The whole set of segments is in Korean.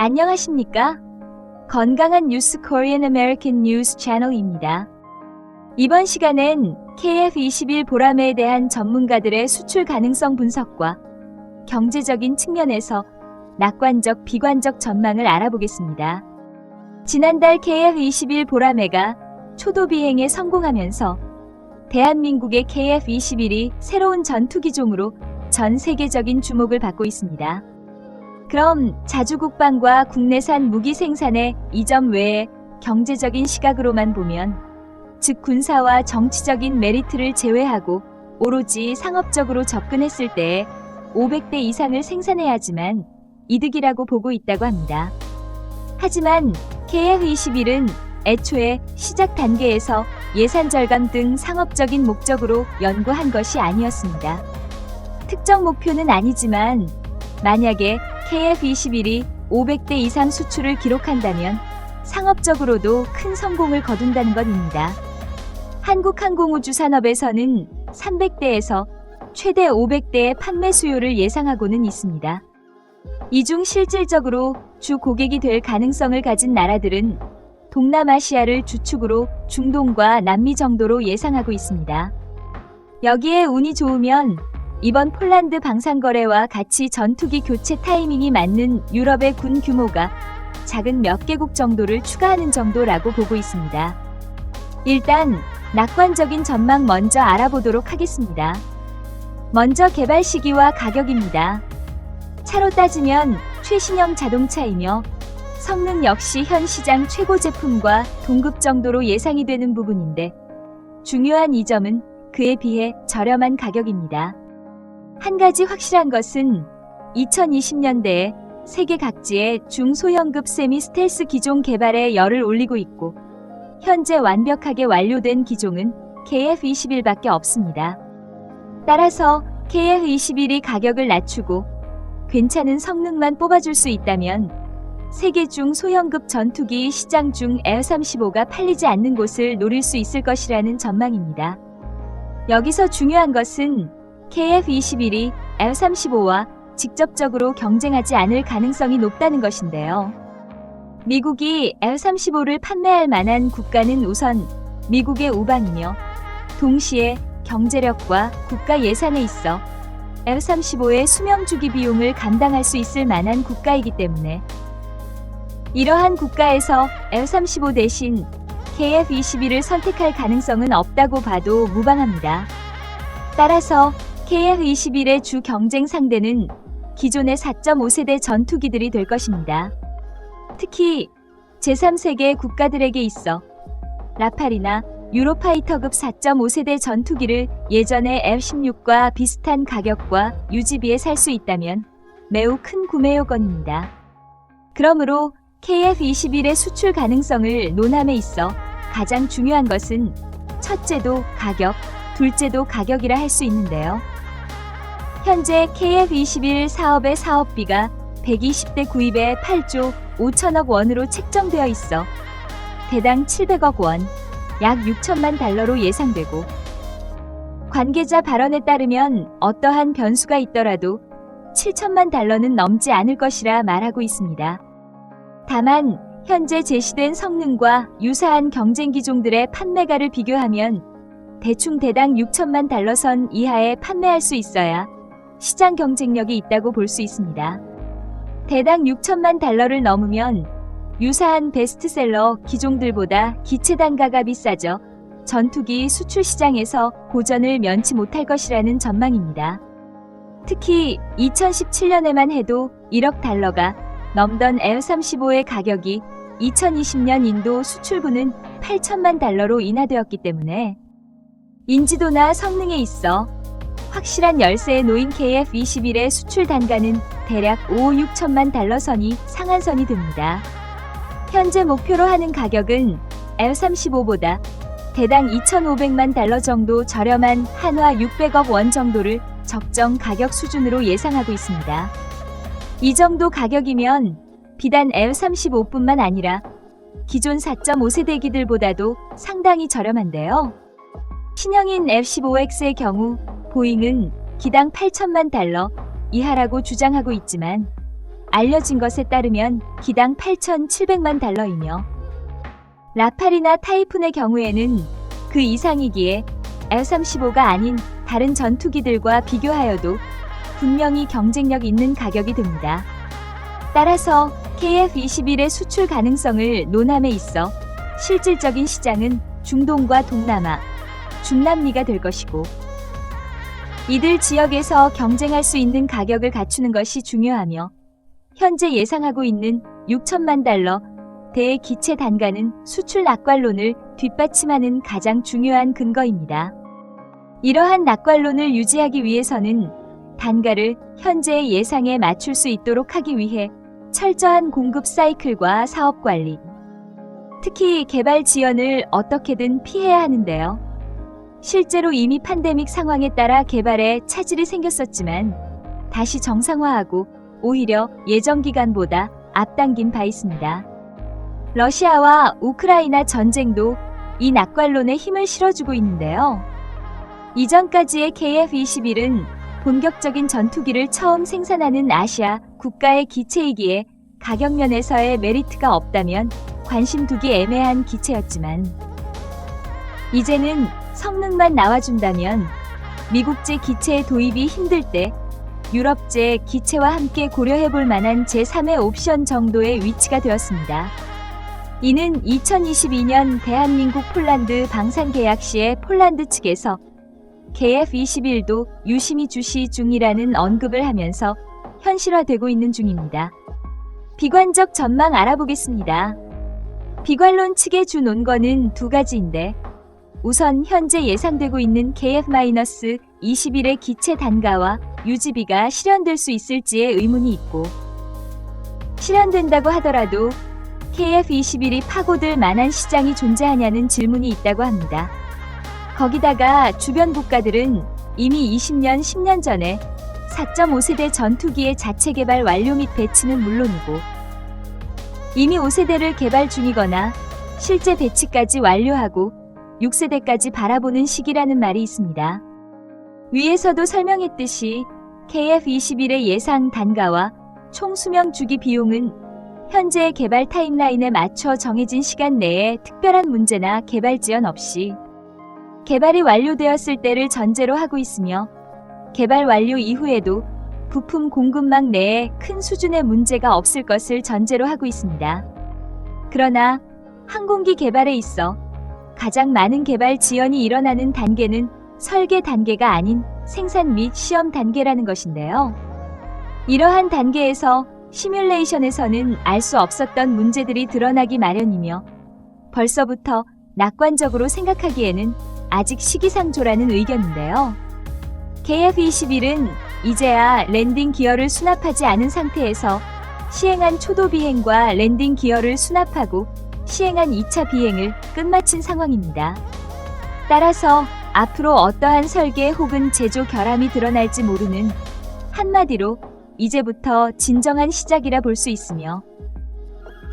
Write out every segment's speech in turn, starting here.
안녕하십니까? 건강한 뉴스 코리안 아메리칸 뉴스 채널입니다. 이번 시간엔 KF21 보라매에 대한 전문가들의 수출 가능성 분석과 경제적인 측면에서 낙관적, 비관적 전망을 알아보겠습니다. 지난달 KF21 보라매가 초도 비행에 성공하면서 대한민국의 KF21이 새로운 전투기종으로 전 세계적인 주목을 받고 있습니다. 그럼 자주국방과 국내산 무기 생산의 이 점 외에 경제적인 시각으로만 보면, 즉 군사와 정치적인 메리트를 제외하고 오로지 상업적으로 접근했을 때에 500대 이상을 생산해야지만 이득이라고 보고 있다고 합니다. 하지만 KF21은 애초에 시작 단계에서 예산 절감 등 상업적인 목적으로 연구한 것이 아니었습니다. 특정 목표는 아니지만 만약에 KF21이 500대 이상 수출을 기록한다면 상업적으로도 큰 성공을 거둔다는 것입니다. 한국항공우주산업에서는 300대에서 최대 500대의 판매 수요를 예상하고는 있습니다. 이 중 실질적으로 주 고객이 될 가능성을 가진 나라들은 동남아시아를 주축으로 중동과 남미 정도로 예상하고 있습니다. 여기에 운이 좋으면 이번 폴란드 방산거래와 같이 전투기 교체 타이밍이 맞는 유럽의 군 규모가 작은 몇 개국 정도를 추가하는 정도라고 보고 있습니다. 일단 낙관적인 전망 먼저 알아보도록 하겠습니다. 먼저 개발 시기와 가격입니다. 차로 따지면 최신형 자동차이며 성능 역시 현 시장 최고 제품과 동급 정도로 예상이 되는 부분인데, 중요한 이 점은 그에 비해 저렴한 가격입니다. 한 가지 확실한 것은 2020년대에 세계 각지의 중소형급 세미 스텔스 기종 개발에 열을 올리고 있고, 현재 완벽하게 완료된 기종은 KF21밖에 없습니다. 따라서 KF21이 가격을 낮추고 괜찮은 성능만 뽑아줄 수 있다면 세계 중소형급 전투기 시장 중 F-35가 팔리지 않는 곳을 노릴 수 있을 것이라는 전망입니다. 여기서 중요한 것은 KF21이 F-35와 직접적으로 경쟁하지 않을 가능성이 높다는 것인데요. 미국이 F-35를 판매할 만한 국가는 우선 미국의 우방이며, 동시에 경제력과 국가 예산에 있어 F-35의 수명 주기 비용을 감당할 수 있을 만한 국가이기 때문에 이러한 국가에서 F-35 대신 KF21을 선택할 가능성은 없다고 봐도 무방합니다. 따라서 KF21의 주 경쟁 상대는 기존의 4.5세대 전투기들이 될 것입니다. 특히 제3세계 국가들에게 있어 라팔이나 유로파이터급 4.5세대 전투기를 예전의 F-16과 비슷한 가격과 유지비에 살 수 있다면 매우 큰 구매 요건입니다. 그러므로 KF21의 수출 가능성을 논함에 있어 가장 중요한 것은 첫째도 가격, 둘째도 가격이라 할 수 있는데요. 현재 KF21 사업의 사업비가 120대 구입에 8조 5천억 원으로 책정되어 있어 대당 700억 원, 약 6천만 달러로 예상되고, 관계자 발언에 따르면 어떠한 변수가 있더라도 7천만 달러는 넘지 않을 것이라 말하고 있습니다. 다만 현재 제시된 성능과 유사한 경쟁 기종들의 판매가를 비교하면 대충 대당 6천만 달러 선 이하에 판매할 수 있어야 시장 경쟁력이 있다고 볼 수 있습니다. 대당 6천만 달러를 넘으면 유사한 베스트셀러 기종들보다 기체 단가가 비싸져 전투기 수출 시장에서 고전을 면치 못할 것이라는 전망입니다. 특히 2017년에만 해도 1억 달러가 넘던 F-35의 가격이 2020년 인도 수출분은 8천만 달러로 인하되었기 때문에 인지도나 성능에 있어 확실한 열세에 놓인 KF21의 수출 단가는 대략 5, 6천만 달러 선이 상한선이 됩니다. 현재 목표로 하는 가격은 F-35보다 대당 2,500만 달러 정도 저렴한 한화 600억 원 정도를 적정 가격 수준으로 예상하고 있습니다. 이 정도 가격이면 비단 F-35뿐만 아니라 기존 4.5세대기들보다도 상당히 저렴한데요. 신형인 F-15X의 경우 보잉은 기당 8천만 달러 이하라고 주장하고 있지만 알려진 것에 따르면 기당 8,700만 달러이며 라팔이나 타이푼의 경우에는 그 이상이기에 F-35가 아닌 다른 전투기들과 비교하여도 분명히 경쟁력 있는 가격이 됩니다. 따라서 KF-21의 수출 가능성을 논함에 있어 실질적인 시장은 중동과 동남아, 중남미가 될 것이고 이들 지역에서 경쟁할 수 있는 가격을 갖추는 것이 중요하며 현재 예상하고 있는 6천만 달러 대의 기체 단가는 수출 낙관론을 뒷받침하는 가장 중요한 근거입니다. 이러한 낙관론을 유지하기 위해서는 단가를 현재의 예상에 맞출 수 있도록 하기 위해 철저한 공급 사이클과 사업 관리, 특히 개발 지연을 어떻게든 피해야 하는데요. 실제로 이미 팬데믹 상황에 따라 개발에 차질이 생겼었지만 다시 정상화하고 오히려 예정 기간보다 앞당긴 바 있습니다. 러시아와 우크라이나 전쟁도 이 낙관론에 힘을 실어주고 있는데요. 이전까지의 KF-21은 본격적인 전투기를 처음 생산하는 아시아 국가의 기체이기에 가격 면에서의 메리트가 없다면 관심 두기 애매한 기체였지만 이제는 성능만 나와준다면 미국제 기체의 도입이 힘들 때 유럽제 기체와 함께 고려해볼 만한 제3의 옵션 정도의 위치가 되었습니다. 이는 2022년 대한민국 폴란드 방산 계약 시에 폴란드 측에서 KF-21도 유심히 주시 중이라는 언급을 하면서 현실화되고 있는 중입니다. 비관적 전망 알아보겠습니다. 비관론 측의 주 논거는 두 가지인데 우선 현재 예상되고 있는 KF-21의 기체 단가와 유지비가 실현될 수 있을지에 의문이 있고 실현된다고 하더라도 KF-21이 파고들 만한 시장이 존재하냐는 질문이 있다고 합니다. 거기다가 주변 국가들은 이미 20년, 10년 전에 4.5세대 전투기의 자체 개발 완료 및 배치는 물론이고 이미 5세대를 개발 중이거나 실제 배치까지 완료하고 6세대까지 바라보는 시기라는 말이 있습니다. 위에서도 설명했듯이 KF-21의 예상 단가와 총 수명 주기 비용은 현재의 개발 타임라인에 맞춰 정해진 시간 내에 특별한 문제나 개발 지연 없이 개발이 완료되었을 때를 전제로 하고 있으며 개발 완료 이후에도 부품 공급망 내에 큰 수준의 문제가 없을 것을 전제로 하고 있습니다. 그러나 항공기 개발에 있어 가장 많은 개발 지연이 일어나는 단계는 설계 단계가 아닌 생산 및 시험 단계라는 것인데요. 이러한 단계에서 시뮬레이션에서는 알 수 없었던 문제들이 드러나기 마련이며 벌써부터 낙관적으로 생각하기에는 아직 시기상조라는 의견인데요. KF-21은 이제야 랜딩 기어를 수납하지 않은 상태에서 시행한 초도 비행과 랜딩 기어를 수납하고 시행한 2차 비행을 끝마친 상황입니다. 따라서 앞으로 어떠한 설계 혹은 제조 결함이 드러날지 모르는 한마디로 이제부터 진정한 시작이라 볼 수 있으며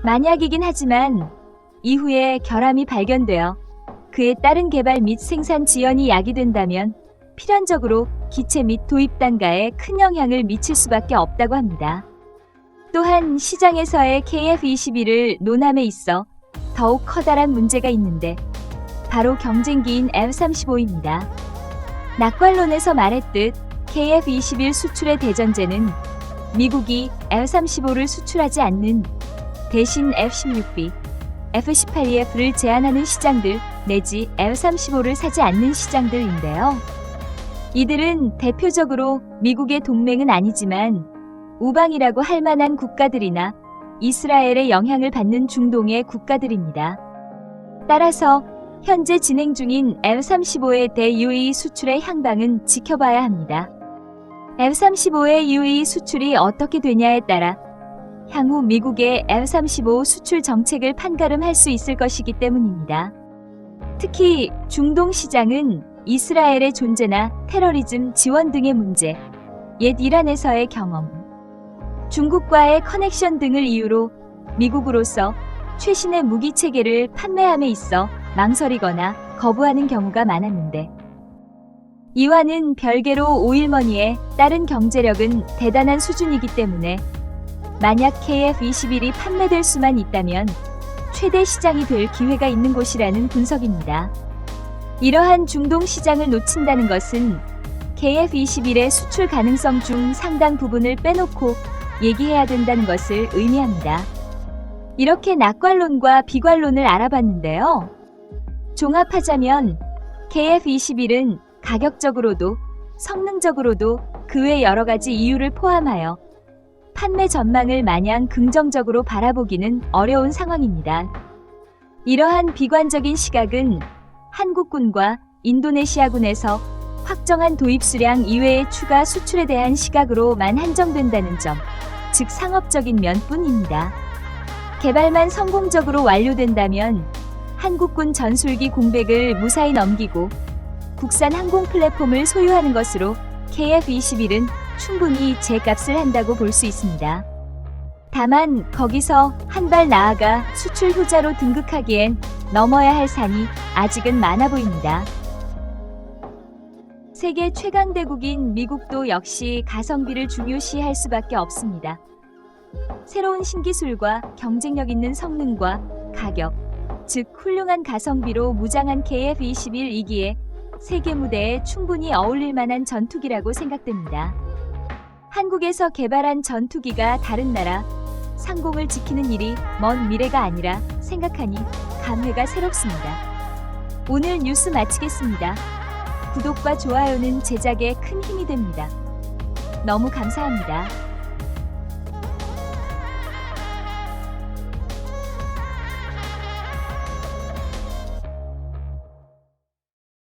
만약이긴 하지만 이후에 결함이 발견되어 그에 따른 개발 및 생산 지연이 야기된다면 필연적으로 기체 및 도입 단가에 큰 영향을 미칠 수밖에 없다고 합니다. 또한 시장에서의 KF-21을 논함에 있어 더욱 커다란 문제가 있는데 바로 경쟁기인 F-35입니다. 낙관론에서 말했듯 KF-21 수출의 대전제는 미국이 F-35를 수출하지 않는 대신 F-16B, F-18EF를 제한하는 시장들 내지 F-35를 사지 않는 시장들인데요. 이들은 대표적으로 미국의 동맹은 아니지만 우방이라고 할 만한 국가들이나 이스라엘의 영향을 받는 중동의 국가들입니다. 따라서 현재 진행 중인 F-35의 대UAE 수출의 향방은 지켜봐야 합니다. F-35의 UAE 수출이 어떻게 되냐에 따라 향후 미국의 F-35 수출 정책을 판가름할 수 있을 것이기 때문입니다. 특히 중동 시장은 이스라엘의 존재나 테러리즘 지원 등의 문제, 옛 이란에서의 경험, 중국과의 커넥션 등을 이유로 미국으로서 최신의 무기 체계를 판매함에 있어 망설이거나 거부하는 경우가 많았는데 이와는 별개로 오일머니에 따른 경제력은 대단한 수준이기 때문에 만약 KF-21이 판매될 수만 있다면 최대 시장이 될 기회가 있는 곳이라는 분석입니다. 이러한 중동 시장을 놓친다는 것은 KF-21의 수출 가능성 중 상당 부분을 빼놓고 얘기해야 된다는 것을 의미합니다. 이렇게 낙관론과 비관론을 알아봤는데요. 종합하자면 KF-21은 가격적으로도 성능적으로도 그 외 여러 가지 이유를 포함하여 판매 전망을 마냥 긍정적으로 바라보기는 어려운 상황입니다. 이러한 비관적인 시각은 한국군과 인도네시아군에서 확정한 도입 수량 이외의 추가 수출에 대한 시각으로만 한정된다는 점, 즉 상업적인 면뿐입니다. 개발만 성공적으로 완료된다면 한국군 전술기 공백을 무사히 넘기고 국산 항공 플랫폼을 소유하는 것으로 KF-21은 충분히 제값을 한다고 볼 수 있습니다. 다만 거기서 한 발 나아가 수출 효자로 등극하기엔 넘어야 할 산이 아직은 많아 보입니다. 세계 최강대국인 미국도 역시 가성비를 중요시할 수밖에 없습니다. 새로운 신기술과 경쟁력 있는 성능과 가격, 즉 훌륭한 가성비로 무장한 KF-21이기에 세계 무대에 충분히 어울릴 만한 전투기라고 생각됩니다. 한국에서 개발한 전투기가 다른 나라 상공을 지키는 일이 먼 미래가 아니라 생각하니 감회가 새롭습니다. 오늘 뉴스 마치겠습니다. 구독과 좋아요는 제작에 큰 힘이 됩니다. 너무 감사합니다.